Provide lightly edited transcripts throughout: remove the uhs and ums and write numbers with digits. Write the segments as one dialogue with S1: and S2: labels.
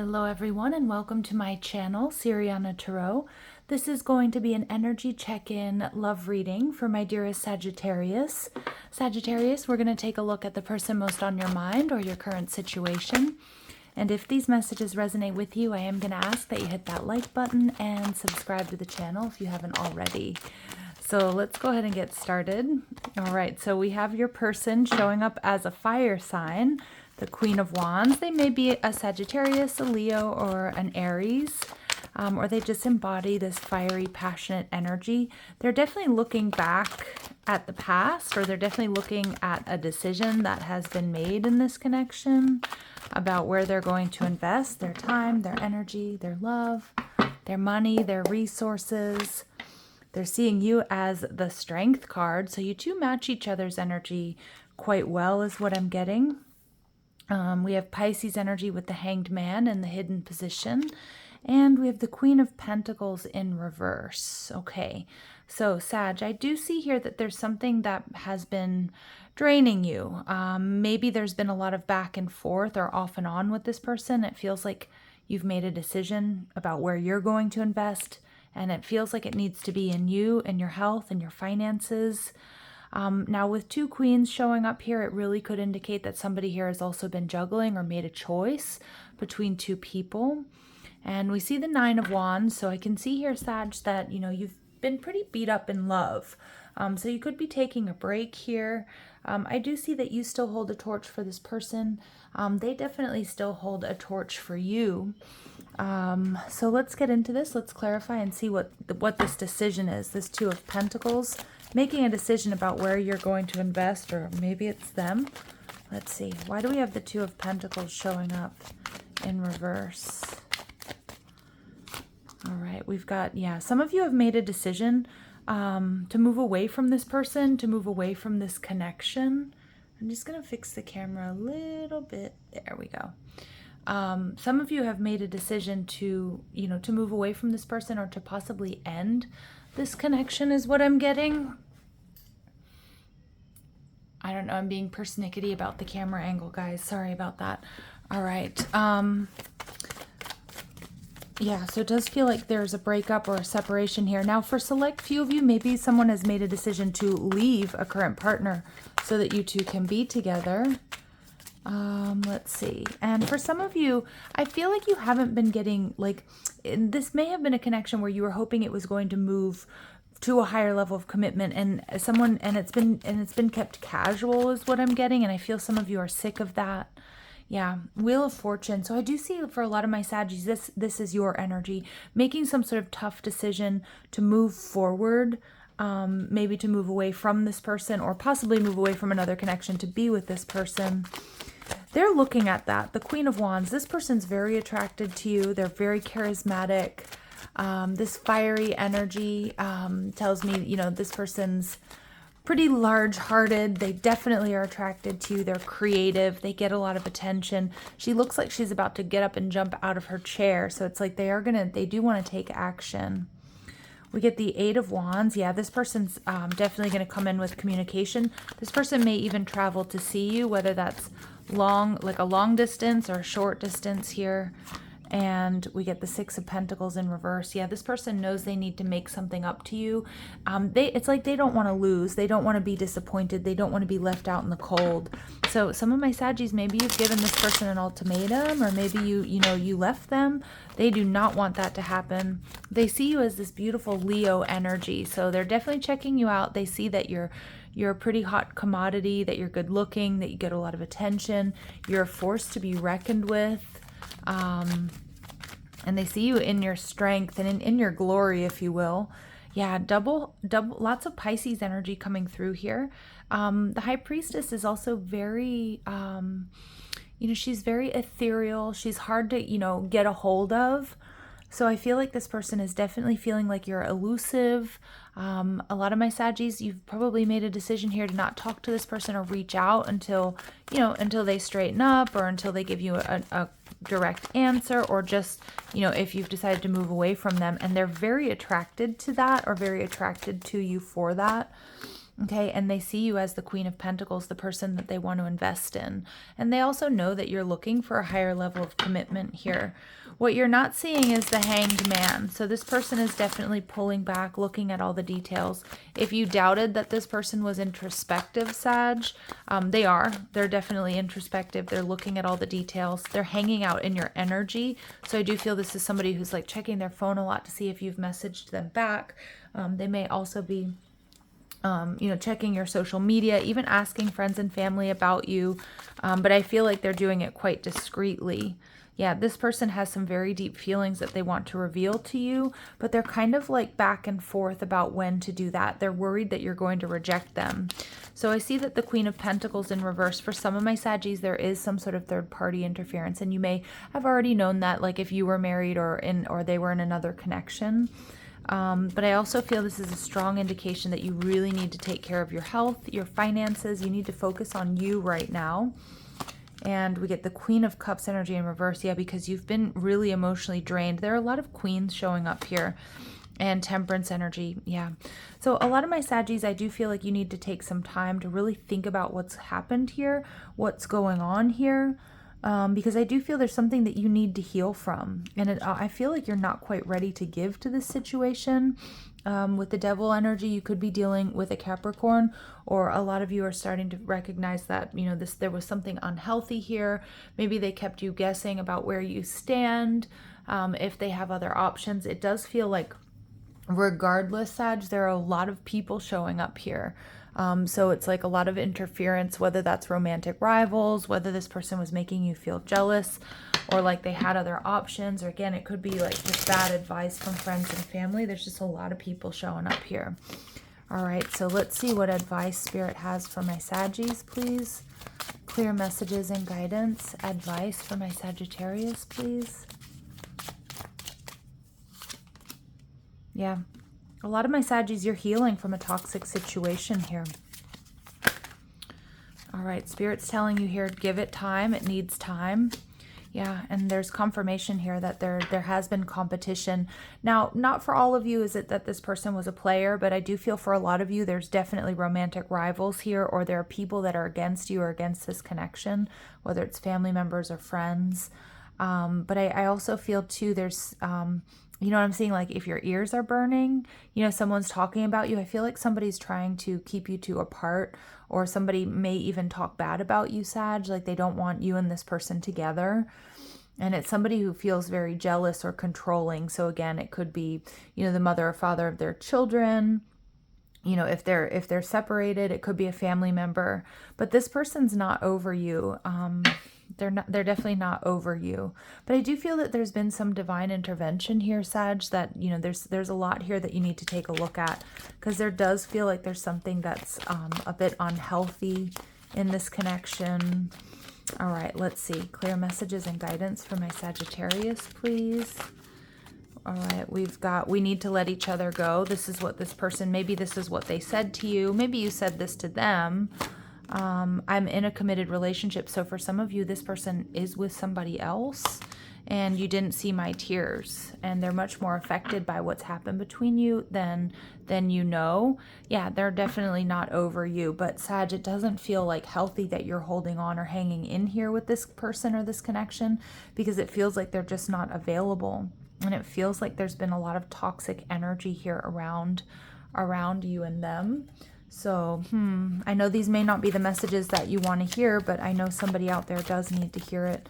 S1: Hello everyone and welcome to my channel, Siriana Tarot. This is going to be an energy check-in love reading for my dearest Sagittarius. Sagittarius, we're going to take a look at the person most on your mind or your current situation. And if these messages resonate with you, I am going to ask that you hit that like button and subscribe to the channel if you haven't already. So let's go ahead and get started. All right, so we have your person showing up as a fire sign. The Queen of Wands. They may be a Sagittarius, a Leo, or an Aries, or they just embody this fiery, passionate energy. They're definitely looking back at the past, or they're definitely looking at a decision that has been made in this connection about where they're going to invest their time, their energy, their love, their money, their resources. They're seeing you as the Strength card, so you two match each other's energy quite well is what I'm getting. We have Pisces energy with the Hanged Man in the hidden position. And we have the Queen of Pentacles in reverse. Okay, so Sag, I do see here that there's something that has been draining you. Maybe there's been a lot of back and forth or off and on with this person. It feels like you've made a decision about where you're going to invest. And it feels like it needs to be in you and your health and your finances. Now with two queens showing up here, it really could indicate that somebody here has also been juggling or made a choice between two people. And we see the Nine of Wands, so I can see here, Sag, that, you know, you've been pretty beat up in love. So you could be taking a break here. I do see that you still hold a torch for this person. They definitely still hold a torch for you. So let's get into this. Let's clarify and see what this decision is. This Two of Pentacles. Making a decision about where you're going to invest, or maybe it's them. Let's see. Why do we have the Two of Pentacles showing up in reverse? All right, we've got, yeah, some of you have made a decision to move away from this person, to move away from this connection. I'm just going to fix the camera a little bit. There we go. Some of you have made a decision to, you know, to move away from this person or to possibly end this connection is what I'm getting. I don't know. I'm being persnickety about the camera angle, guys. Sorry about that. All right. Yeah, so it does feel like there's a breakup or a separation here. Now, for select few of you, maybe someone has made a decision to leave a current partner so that you two can be together. Let's see. And for some of you, I feel like you haven't been getting, like, this may have been a connection where you were hoping it was going to move to a higher level of commitment, and it's been kept casual is what I'm getting. And I feel some of you are sick of that. Yeah, Wheel of Fortune. So I do see for a lot of my Saggies, this is your energy, making some sort of tough decision to move forward, maybe to move away from this person or possibly move away from another connection to be with this person. They're looking at that. The Queen of Wands, this person's very attracted to you. They're very charismatic. This fiery energy tells me, you know, this person's pretty large-hearted. They definitely are attracted to you. They're creative. They get a lot of attention. She looks like she's about to get up and jump out of her chair. So it's like they do want to take action. We get the Eight of Wands. Yeah, this person's definitely going to come in with communication. This person may even travel to see you, whether that's like a long distance or a short distance here. And we get the Six of Pentacles in reverse. Yeah, this person knows they need to make something up to you. It's like they don't want to lose. They don't want to be disappointed. They don't want to be left out in the cold. So some of my Saggies, maybe you've given this person an ultimatum, or maybe you left them. They do not want that to happen. They see you as this beautiful Leo energy. So they're definitely checking you out. They see that you're a pretty hot commodity, that you're good looking, that you get a lot of attention. You're a force to be reckoned with. And they see you in your strength and in your glory, if you will. Yeah, double, lots of Pisces energy coming through here. The High Priestess is also very, she's very ethereal. She's hard to, get a hold of. So I feel like this person is definitely feeling like you're elusive. A lot of my Saggies, you've probably made a decision here to not talk to this person or reach out until they straighten up, or until they give you a direct answer, or just, if you've decided to move away from them. And they're very attracted to that, or very attracted to you for that. Okay, and they see you as the Queen of Pentacles, the person that they want to invest in. And they also know that you're looking for a higher level of commitment here. What you're not seeing is the Hanged Man. So this person is definitely pulling back, looking at all the details. If you doubted that this person was introspective, Sag, they are. They're definitely introspective. They're looking at all the details. They're hanging out in your energy. So I do feel this is somebody who's like checking their phone a lot to see if you've messaged them back. They may also be checking your social media, even asking friends and family about you. But I feel like they're doing it quite discreetly. Yeah, this person has some very deep feelings that they want to reveal to you, but they're kind of like back and forth about when to do that. They're worried that you're going to reject them. So I see that the Queen of Pentacles in reverse, for some of my Saggies, there is some sort of third party interference. And you may have already known that, like if you were married or they were in another connection. But I also feel this is a strong indication that you really need to take care of your health, your finances. You need to focus on you right now. And we get the Queen of Cups energy in reverse. Yeah, because you've been really emotionally drained. There are a lot of queens showing up here. And Temperance energy. Yeah. So a lot of my Saggies, I do feel like you need to take some time to really think about what's happened here, what's going on here. Because I do feel there's something that you need to heal from. And I feel like you're not quite ready to give to this situation. With the Devil energy, you could be dealing with a Capricorn, or a lot of you are starting to recognize that, there was something unhealthy here. Maybe they kept you guessing about where you stand. If they have other options, it does feel like regardless, Sag, there are a lot of people showing up here. So it's like a lot of interference, whether that's romantic rivals, whether this person was making you feel jealous, or like they had other options, or again, it could be like just bad advice from friends and family. There's just a lot of people showing up here. All right, so let's see what advice Spirit has for my Saggies, please. Clear messages and guidance. Advice for my Sagittarius, please. Yeah. A lot of my Saggies, you're healing from a toxic situation here. All right, Spirit's telling you here, give it time. It needs time. Yeah, and there's confirmation here that there has been competition. Now, not for all of you is it that this person was a player, but I do feel for a lot of you, there's definitely romantic rivals here, or there are people that are against you or against this connection, whether it's family members or friends. But I also feel too, there's... you know what I'm saying? Like if your ears are burning, someone's talking about you. I feel like somebody's trying to keep you two apart, or somebody may even talk bad about you, Sag. Like they don't want you and this person together. And it's somebody who feels very jealous or controlling. So again, it could be, the mother or father of their children. If they're separated, it could be a family member. But this person's not over you. They're definitely not over you. But I do feel that there's been some divine intervention here, Sag, that, there's a lot here that you need to take a look at, because there does feel like there's something that's a bit unhealthy in this connection. All right, let's see. Clear messages and guidance for my Sagittarius, please. All right, we need to let each other go. This is what this person, maybe this is what they said to you. Maybe you said this to them. I'm in a committed relationship. So for some of you, this person is with somebody else and you didn't see my tears, and they're much more affected by what's happened between you than Yeah, they're definitely not over you. But Sag, it doesn't feel like healthy that you're holding on or hanging in here with this person or this connection, because it feels like they're just not available. And it feels like there's been a lot of toxic energy here around you and them. So, I know these may not be the messages that you want to hear, but I know somebody out there does need to hear it.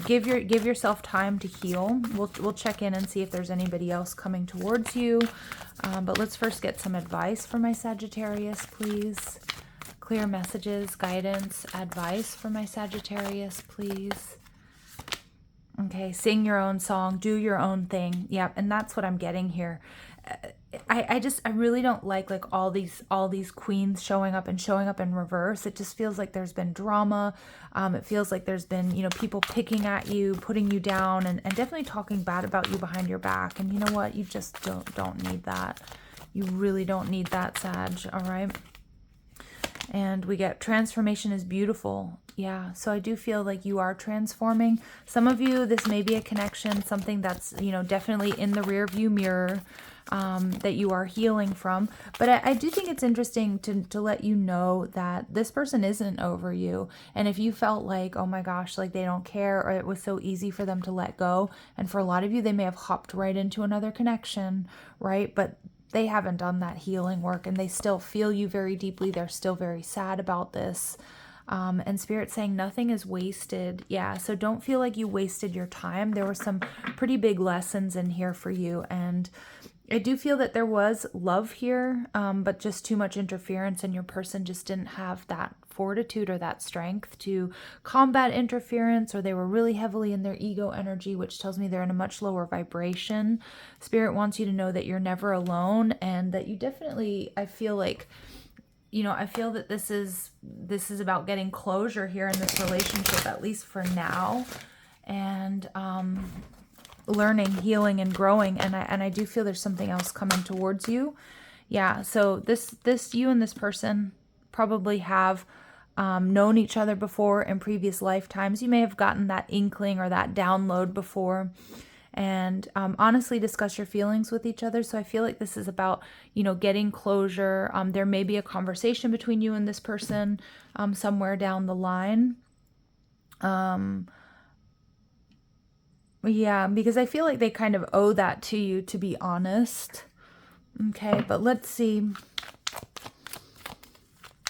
S1: Give yourself time to heal. We'll check in and see if there's anybody else coming towards you. But let's first get some advice for my Sagittarius, please. Clear messages, guidance, advice for my Sagittarius, please. Okay, sing your own song, do your own thing. Yeah, and that's what I'm getting here. I really don't like all these queens showing up in reverse. It just feels like there's been drama. It feels like there's been, people picking at you, putting you down, and definitely talking bad about you behind your back. And you know what? You just don't need that. You really don't need that, Sag. All right. And we get transformation is beautiful. Yeah, so I do feel like you are transforming. Some of you, this may be a connection, something that's, you know, definitely in the rear view mirror, that you are healing from. But I do think it's interesting to let you know that this person isn't over you. And if you felt like, oh my gosh, like they don't care, or it was so easy for them to let go, and for a lot of you, they may have hopped right into another connection, right? But they haven't done that healing work, and they still feel you very deeply. They're still very sad about this. And Spirit saying nothing is wasted. Yeah, so don't feel like you wasted your time. There were some pretty big lessons in here for you. And I do feel that there was love here, but just too much interference, and your person just didn't have that fortitude or that strength to combat interference, or they were really heavily in their ego energy, which tells me they're in a much lower vibration. Spirit wants you to know that you're never alone, and that you definitely, I feel like, you know, I feel that this is about getting closure here in this relationship, at least for now, and learning, healing, and growing. And I do feel there's something else coming towards you. Yeah, so this you and this person probably have known each other before in previous lifetimes. You may have gotten that inkling or that download before, and honestly discuss your feelings with each other. So I feel like this is about, you know, getting closure. There may be a conversation between you and this person somewhere down the line. Yeah, because I feel like they kind of owe that to you, to be honest. Okay, but let's see.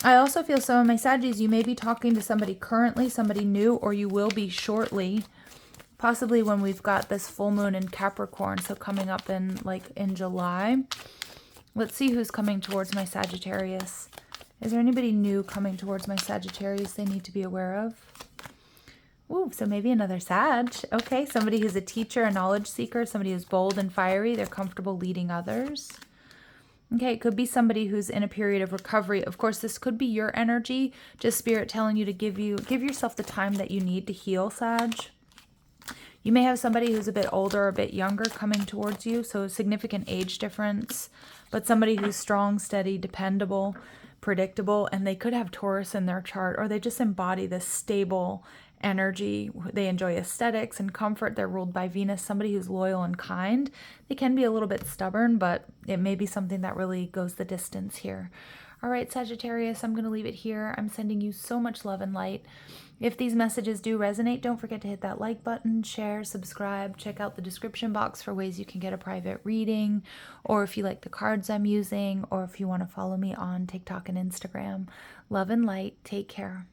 S1: I also feel some of my Saggies, you may be talking to somebody currently, somebody new, or you will be shortly. Possibly when we've got this full moon in Capricorn, so coming up in July. Let's see who's coming towards my Sagittarius. Is there anybody new coming towards my Sagittarius they need to be aware of? Ooh, so maybe another Sag. Okay, somebody who's a teacher, a knowledge seeker, somebody who's bold and fiery. They're comfortable leading others. Okay, it could be somebody who's in a period of recovery. Of course, this could be your energy. Just Spirit telling you to give yourself the time that you need to heal, Sag. You may have somebody who's a bit older or a bit younger coming towards you, so a significant age difference, but somebody who's strong, steady, dependable, predictable, and they could have Taurus in their chart, or they just embody this stable energy. They enjoy aesthetics and comfort. They're ruled by Venus, somebody who's loyal and kind. They can be a little bit stubborn, but it may be something that really goes the distance here. All right, Sagittarius, I'm going to leave it here. I'm sending you so much love and light. If these messages do resonate, don't forget to hit that like button, share, subscribe, check out the description box for ways you can get a private reading, or if you like the cards I'm using, or if you want to follow me on TikTok and Instagram. Love and light. Take care.